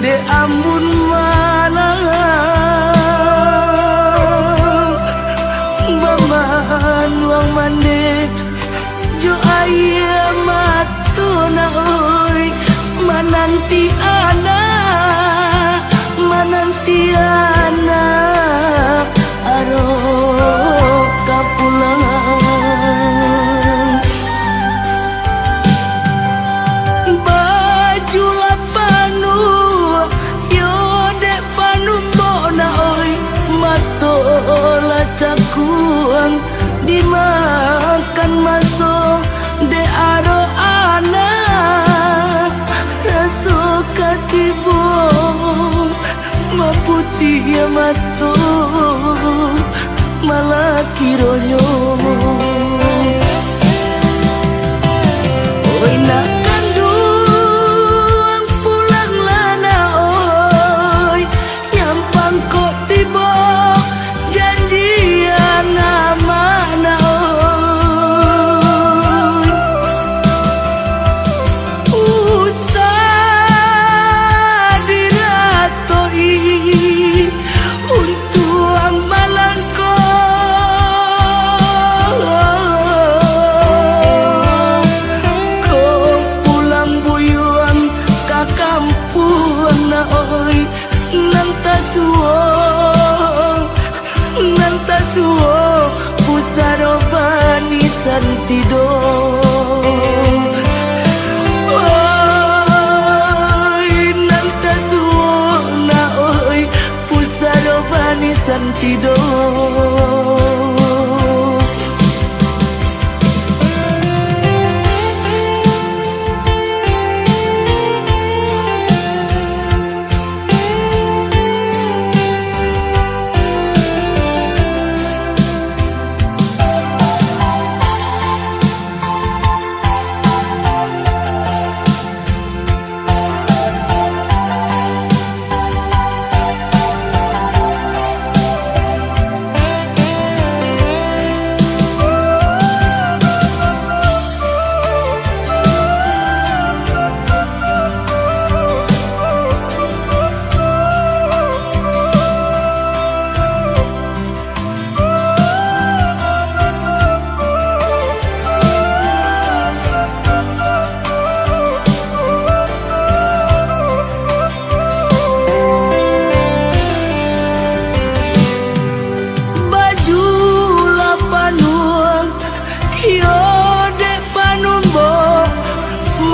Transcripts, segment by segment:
de amun malang baman wang mande jo aya matuna oi mananti ana aro kapulang baju lapanu yo de panu bona oi matola cakuang dimakan masuk de aro ana raso katibo maputi ya matu malah kironyo oi nak kandung pulang lana oi nyampang kok tiba janji yang mana oi usah diratoi untuang malangko kau pulang buyuan ka kampung na oi nantasuo pusaro bani santido oi nantasuo na oi pusaro bani santido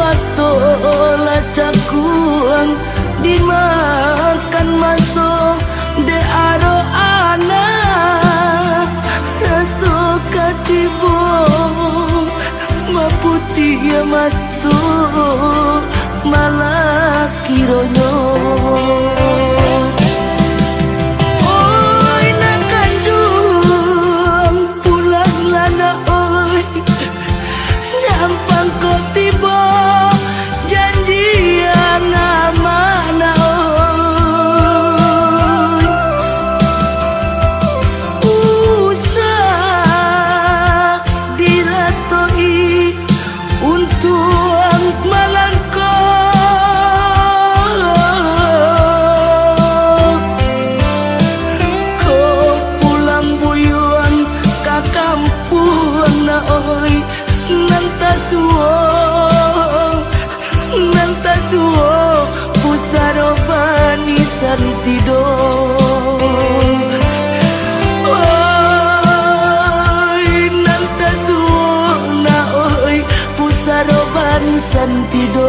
matola cakuang dimakan masuk de aro ana raso katibo maputi ya matu malah kironyo oi nak kandung pulang lana oi nyampang kok tiba janji yang mana oi usah diratoi untuang malangko kau pulang buyuan ka kampung na oi nantasuo pusaro bani santido oi nantasuo na oi pusaro bani santido